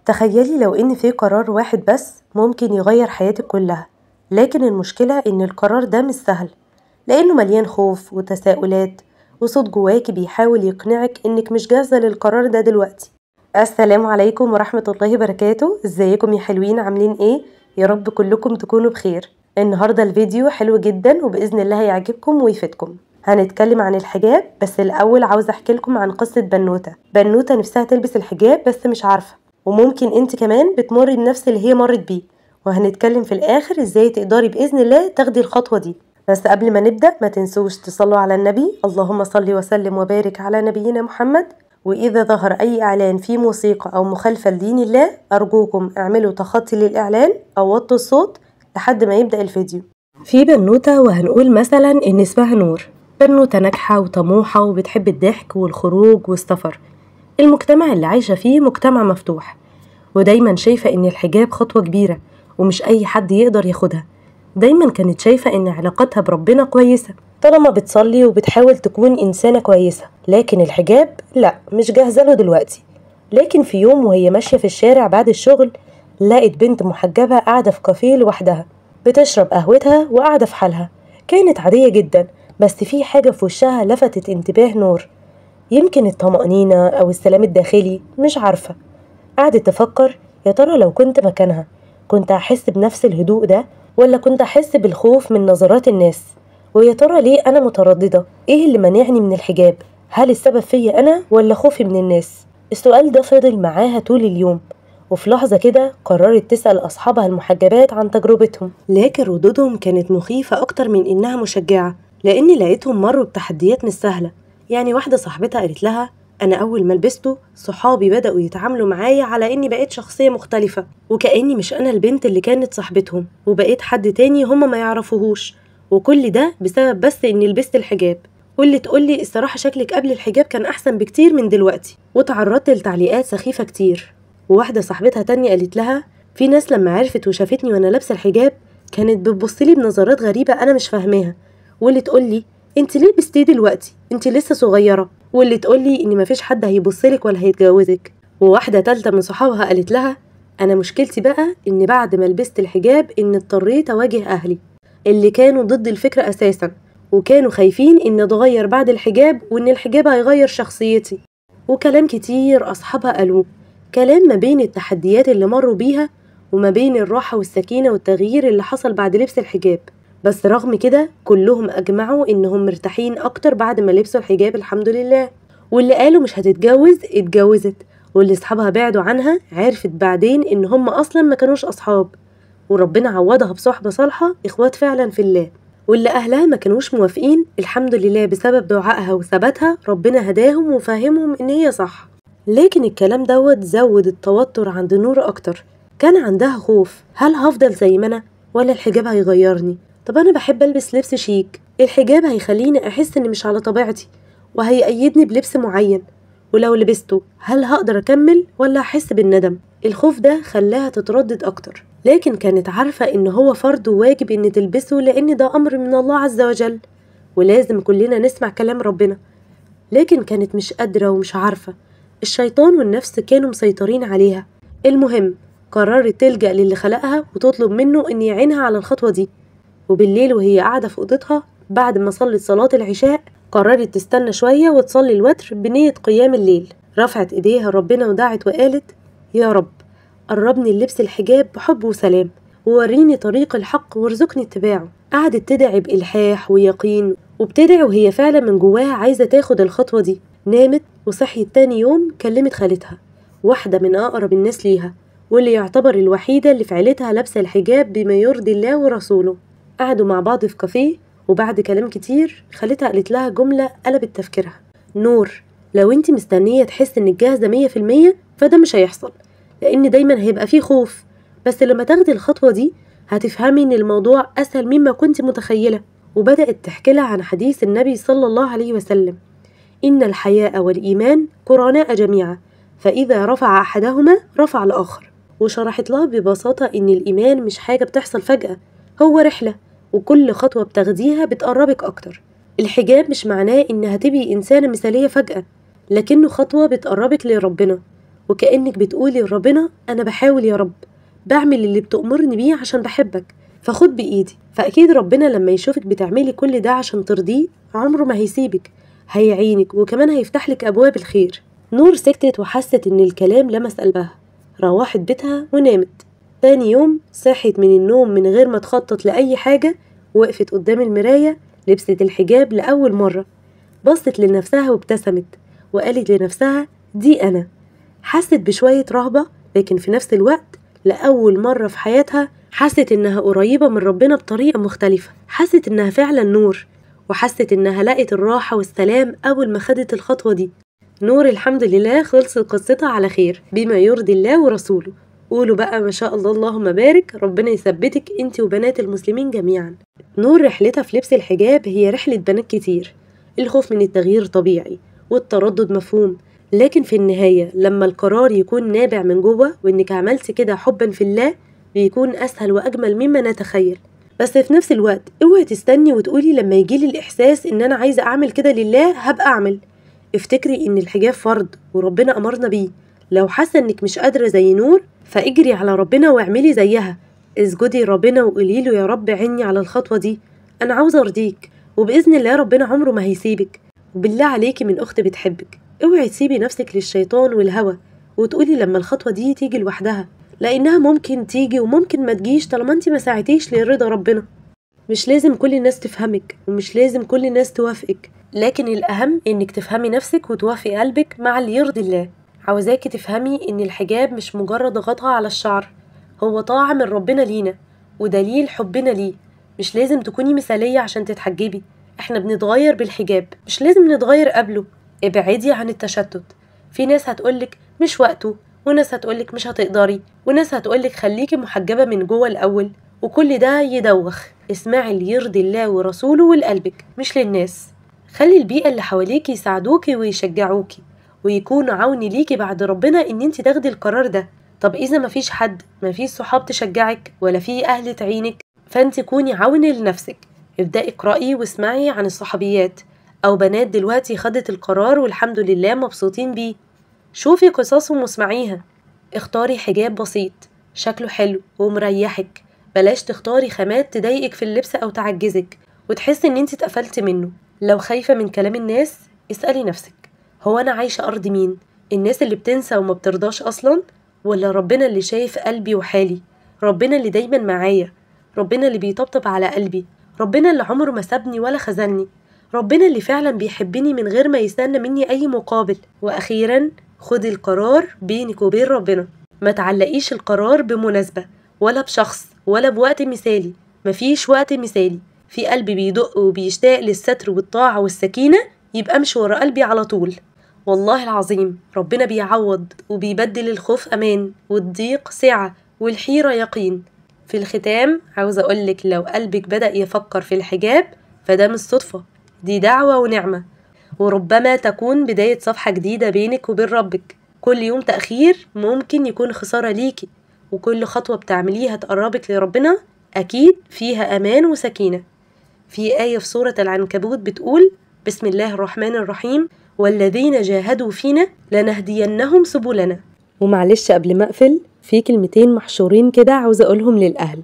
تخيلي لو إن في قرار واحد بس ممكن يغير حياتك كلها، لكن المشكلة إن القرار ده مش سهل، لأنه مليان خوف وتساؤلات وصوت جواكي بيحاول يقنعك إنك مش جاهزة للقرار ده دلوقتي. السلام عليكم ورحمة الله وبركاته، ازيكم يا حلوين؟ عاملين ايه؟ يا رب كلكم تكونوا بخير. النهاردة الفيديو حلو جدا وبإذن الله هيعجبكم ويفيدكم. هنتكلم عن الحجاب، بس الأول عاوزة أحكي لكم عن قصة بنوتة نفسها تلبس الحجاب بس مش عارفة، وممكن انت كمان بتمري بنفس اللي هي مرت بيه، وهنتكلم في الآخر ازاي تقدري بإذن الله تاخدي الخطوة دي. بس قبل ما نبدأ ما تنسوش تصلوا على النبي، اللهم صل وسلم وبارك على نبينا محمد. وإذا ظهر أي إعلان فيه موسيقى أو مخالفة لدين الله أرجوكم اعملوا تخطي للإعلان أو وطوا الصوت لحد ما يبدأ الفيديو. في بنوتة، وهنقول مثلا إن اسمها نور، بنوتة ناجحة وطموحة وبتحب الضحك والخروج والسفر. المجتمع اللي عايشة فيه مجتمع مفتوح، ودايما شايفة إن الحجاب خطوة كبيرة ومش أي حد يقدر ياخدها. دايما كانت شايفة إن علاقتها بربنا كويسة طالما بتصلي وبتحاول تكون إنسانة كويسة، لكن الحجاب لا، مش جاهزة له دلوقتي. لكن في يوم وهي ماشية في الشارع بعد الشغل لقت بنت محجبة قاعدة في كافيه لوحدها بتشرب قهوتها وقاعدة في حالها. كانت عادية جدا، بس في حاجة في وشها لفتت انتباه نور، يمكن الطمأنينة أو السلام الداخلي، مش عارفة. قعدت تفكر، يا ترى لو كنت مكانها كنت هحس بنفس الهدوء ده ولا كنت هحس بالخوف من نظرات الناس؟ ويا ترى ليه أنا مترددة؟ إيه اللي منعني من الحجاب؟ هل السبب فيا أنا ولا خوفي من الناس؟ السؤال ده فضل معاها طول اليوم، وفي لحظة كده قررت تسأل أصحابها المحجبات عن تجربتهم، لكن ردودهم كانت مخيفة أكتر من إنها مشجعة، لأني لقيتهم مروا بتحديات مش سهلة. يعني واحدة صاحبتها قالت لها أنا أول ما لبسته صحابي بدأوا يتعاملوا معايا على إني بقيت شخصية مختلفة، وكأني مش أنا البنت اللي كانت صاحبتهم وبقيت حد تاني هما ما يعرفوهوش، وكل ده بسبب بس إني لبست الحجاب. واللي تقولي الصراحة شكلك قبل الحجاب كان أحسن بكتير من دلوقتي. وتعرضت لتعليقات سخيفة كتير. وواحدة صاحبتها تانية قالت لها في ناس لما عرفت وشافتني وأنا لابسة الحجاب كانت بتبصلي بنظرات غريبة أنا مش فاهماها. واللي تقولي انت ليه لبستيه دلوقتي؟ انت لسه صغيرة. واللي تقولي ان مفيش حد هيبصلك ولا هيتجوزك. وواحدة تالتة من صحابها قالت لها انا مشكلتي بقى ان بعد ما لبست الحجاب ان اضطريت اواجه اهلي اللي كانوا ضد الفكرة اساسا، وكانوا خايفين ان اتغير بعد الحجاب وان الحجاب هيغير شخصيتي. وكلام كتير اصحابها قالوه، كلام ما بين التحديات اللي مروا بيها وما بين الراحة والسكينة والتغيير اللي حصل بعد لبس الحجاب. بس رغم كده كلهم أجمعوا إنهم مرتاحين أكتر بعد ما لبسوا الحجاب الحمد لله. واللي قالوا مش هتتجوز اتجوزت، واللي أصحابها بعدوا عنها عرفت بعدين إن هم أصلا ما كانوش أصحاب، وربنا عوضها بصحبة صالحة، إخوات فعلا في الله. واللي أهلها ما كانوش موافقين الحمد لله بسبب دعائها وثباتها ربنا هداهم وفهمهم إن هي صح. لكن الكلام دوت زود التوتر عند نور أكتر. كان عندها خوف، هل هفضل زي ما أنا ولا الحجاب هيغيرني؟ طب أنا بحب ألبس لبس شيك، الحجاب هيخليني أحس إني مش على طبيعتي وهيقيدني بلبس معين، ولو لبسته هل هقدر أكمل ولا أحس بالندم؟ الخوف ده خلاها تتردد أكتر، لكن كانت عارفة إن هو فرض وواجب إن تلبسه لأن ده أمر من الله عز وجل، ولازم كلنا نسمع كلام ربنا. لكن كانت مش قادرة ومش عارفة، الشيطان والنفس كانوا مسيطرين عليها. المهم قررت تلجأ للي خلقها وتطلب منه إن يعينها على الخطوة دي. وبالليل وهي قاعدة في أوضتها بعد ما صلت صلاة العشاء قررت تستنى شوية وتصلي الوتر بنية قيام الليل. رفعت إيديها ربنا ودعت وقالت يا رب قربني للبس الحجاب بحب وسلام، ووريني طريق الحق وارزقني اتباعه. قعدت تدعي بإلحاح ويقين، وبتدعي وهي فعلا من جواها عايزة تاخد الخطوة دي. نامت وصحيت تاني يوم كلمت خالتها، واحدة من أقرب الناس ليها واللي يعتبر الوحيدة اللي في عيلتها لابسة الحجاب بما يرضي الله ورسوله. قعدوا مع بعض في كافيه، وبعد كلام كتير خالتها قالت لها جملة قلبت تفكيرها، نور لو انت مستنية تحس انك جاهزة 100% فده مش هيحصل، لان دايما هيبقى فيه خوف، بس لما تاخدي الخطوة دي هتفهمي ان الموضوع اسهل مما كنت متخيلة. وبدأت تحكي لها عن حديث النبي صلى الله عليه وسلم إن الحياء والإيمان قرناء جميعا، فإذا رفع أحدهما رفع الآخر. وشرحت لها ببساطة إن الإيمان مش حاجة بتحصل فجأة، هو رحلة، وكل خطوة بتاخديها بتقربك أكتر. الحجاب مش معناه إن هتبقي إنسانة مثالية فجأة، لكنه خطوة بتقربك لربنا. وكأنك بتقولي لربنا أنا بحاول يا رب، بعمل اللي بتأمرني بيه عشان بحبك، فخد بإيدي. فأكيد ربنا لما يشوفك بتعملي كل ده عشان ترضيه عمره ما هيسيبك، هيعينك وكمان هيفتح لك أبواب الخير. نور سكتت وحست إن الكلام لمس قلبها، روحت بيتها ونامت. تاني يوم صحت من النوم من غير ما تخطط لأي حاجة، وقفت قدام المراية، لبست الحجاب لأول مرة، بصت لنفسها وابتسمت وقالت لنفسها دي أنا. حست بشوية رهبة، لكن في نفس الوقت لأول مرة في حياتها حست إنها قريبة من ربنا بطريقة مختلفة، حست إنها فعلا نور، وحست إنها لقت الراحة والسلام أول ما خدت الخطوة دي. نور الحمد لله خلصت قصتها على خير بما يرضي الله ورسوله. قولوا بقى ما شاء الله اللهم بارك، ربنا يثبتك انت وبنات المسلمين جميعا. نور رحلتها في لبس الحجاب هي رحلة بنات كتير، الخوف من التغيير طبيعي والتردد مفهوم، لكن في النهاية لما القرار يكون نابع من جوه وإنك عملت كده حبا في الله بيكون أسهل وأجمل مما نتخيل. بس في نفس الوقت اوعي تستني وتقولي لما يجيلي الإحساس إن أنا عايزة أعمل كده لله هبقى أعمل. افتكري إن الحجاب فرض وربنا أمرنا بيه، لو حاسة إنك مش قادرة زي نور فاجري على ربنا واعملي زيها، اسجدي ربنا وقوليله يا رب عيني على الخطوة دي، أنا عاوزة أرضيك، وبإذن الله ربنا عمره ما هيسيبك. وبالله عليكي من أخت بتحبك اوعي تسيبي نفسك للشيطان والهوى وتقولي لما الخطوة دي تيجي لوحدها، لأنها ممكن تيجي وممكن ما تجيش طالما انت ما ساعتيش لرضا ربنا. مش لازم كل الناس تفهمك ومش لازم كل الناس توافقك، لكن الأهم إنك تفهمي نفسك وتوافقي قلبك مع اللي يرضي الله. عاوزاكي تفهمي إن الحجاب مش مجرد غطاء على الشعر، هو طاعة من ربنا لينا ودليل حبنا ليه. مش لازم تكوني مثالية عشان تتحجبي، احنا بنتغير بالحجاب، مش لازم نتغير قبله. ابعدي عن التشتت، في ناس هتقولك مش وقته، وناس هتقولك مش هتقدري، وناس هتقولك خليكي محجبة من جوه الأول، وكل ده يدوخ. اسمعي اللي يرضي الله ورسوله ولقلبك مش للناس. خلي البيئة اللي حواليكي يساعدوكي ويشجعوكي ويكونوا عون ليكي بعد ربنا ان انت تاخدي القرار ده. طب اذا مفيش حد، مفيش صحاب تشجعك ولا في اهل تعينك، فانت كوني عون لنفسك. ابدأي اقرأي واسمعي عن الصحابيات او بنات دلوقتي خدت القرار والحمد لله مبسوطين بيه، شوفي قصصهم واسمعيها. اختاري حجاب بسيط شكله حلو ومريحك، بلاش تختاري خامات تضايقك في اللبس او تعجزك وتحسي ان انت اتقفلتي منه. لو خايفة من كلام الناس اسألي نفسك، هو انا عايشة ارض مين؟ الناس اللي بتنسى وما بترضاش اصلا، ولا ربنا اللي شايف قلبي وحالي؟ ربنا اللي دايما معايا، ربنا اللي بيطبطب على قلبي، ربنا اللي عمره ما سابني ولا خذلني، ربنا اللي فعلا بيحبني من غير ما يستنى مني اي مقابل. واخيرا خدي القرار بينك وبين ربنا، ما تعلقيش القرار بمناسبة ولا بشخص ولا بوقت مثالي، مفيش وقت مثالي. في قلبي بيدق وبيشتاق للستر والطاعة والسكينة يبقى امشي ورا قلبي على طول. والله العظيم ربنا بيعوض وبيبدل الخوف أمان والضيق سعة والحيرة يقين. في الختام عاوزة أقولك لو قلبك بدأ يفكر في الحجاب فده مش صدفة، دي دعوة ونعمة، وربما تكون بداية صفحة جديدة بينك وبين ربك. كل يوم تأخير ممكن يكون خسارة ليكي، وكل خطوة بتعمليها تقربك لربنا أكيد فيها أمان وسكينة. في آية في سورة العنكبوت بتقول بسم الله الرحمن الرحيم والذين جاهدوا فينا لنهدينهم سبلنا. ومعلش قبل ما أقفل في كلمتين محشورين كده عاوزة أقولهم للأهل.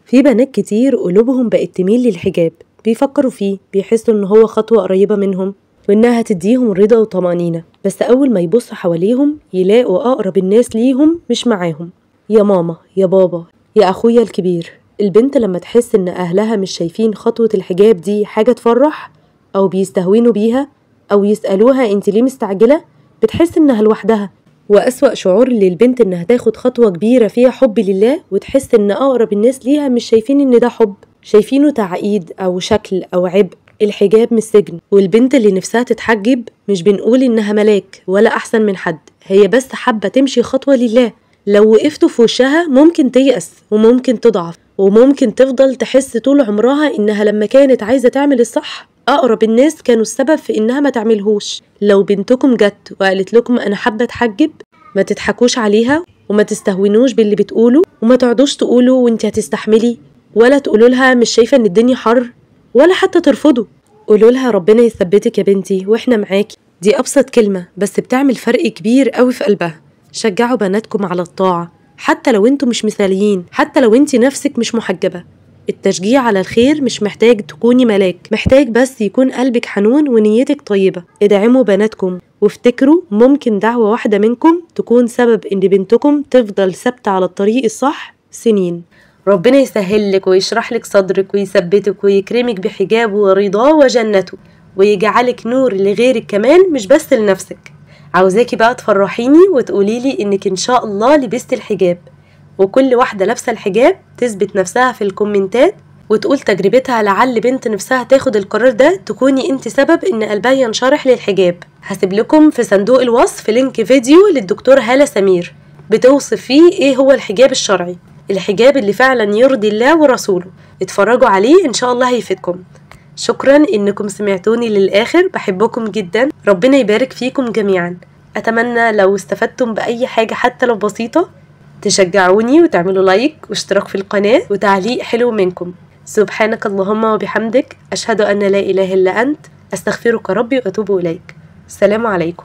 في بنات كتير قلوبهم بقت تميل للحجاب، بيفكروا فيه، بيحسوا إن هو خطوة قريبة منهم وإنها هتديهم رضا وطمأنينة، بس أول ما يبصوا حواليهم يلاقوا أقرب الناس ليهم مش معاهم. يا ماما، يا بابا، يا أخويا الكبير. البنت لما تحس إن أهلها مش شايفين خطوة الحجاب دي حاجة تفرح أو بيستهونوا بيها أو يسألوها أنت ليه مستعجلة، بتحس إنها لوحدها. وأسوأ شعور للبنت إنها تاخد خطوة كبيرة فيها حب لله وتحس إن أقرب الناس ليها مش شايفين إن ده حب، شايفينه تعقيد أو شكل أو عبء. الحجاب مش سجن، والبنت اللي نفسها تتحجب مش بنقول إنها ملاك ولا أحسن من حد، هي بس حابة تمشي خطوة لله. لو وقفتوا في وشها ممكن تيأس وممكن تضعف وممكن تفضل تحس طول عمرها إنها لما كانت عايزة تعمل الصح أقرب الناس كانوا السبب في إنها ما تعملهوش. لو بنتكم جت وقالت لكم أنا حابة أتحجب ما تضحكوش عليها وما تستهونوش باللي بتقوله، وما تقعدوش تقولوا وانت هتستحملي، ولا تقولوا لها مش شايفة إن الدنيا حر، ولا حتى ترفضوا. قولوا لها ربنا يثبتك يا بنتي واحنا معاكي. دي أبسط كلمة بس بتعمل فرق كبير قوي في قلبها. شجعوا بناتكم على الطاعة حتى لو انتوا مش مثاليين، حتى لو انت نفسك مش محجبة. التشجيع على الخير مش محتاج تكوني ملاك، محتاج بس يكون قلبك حنون ونيتك طيبة. ادعموا بناتكم وافتكروا ممكن دعوة واحدة منكم تكون سبب ان بنتكم تفضل ثابتة على الطريق الصح سنين. ربنا يسهلك ويشرح لك صدرك ويثبتك ويكرمك بحجابه ورضاه وجنته، ويجعلك نور لغيرك كمان مش بس لنفسك. عاوزاكي بقى تفرحيني وتقوليلي انك ان شاء الله لبست الحجاب، وكل واحدة لابسة الحجاب تثبت نفسها في الكومنتات وتقول تجربتها، لعل بنت نفسها تاخد القرار ده تكوني انت سبب ان قلبها ينشرح للحجاب. هسيب لكم في صندوق الوصف لينك فيديو للدكتور هالة سمير بتوصف فيه ايه هو الحجاب الشرعي، الحجاب اللي فعلا يرضي الله ورسوله. اتفرجوا عليه ان شاء الله هيفيدكم. شكرا انكم سمعتوني للاخر، بحبكم جدا، ربنا يبارك فيكم جميعا. اتمنى لو استفدتم باي حاجة حتى لو بسيطة تشجعوني وتعملوا لايك واشتراك في القناة وتعليق حلو منكم. سبحانك اللهم وبحمدك، أشهد أن لا إله إلا أنت، أستغفرك ربي وأتوب إليك. السلام عليكم.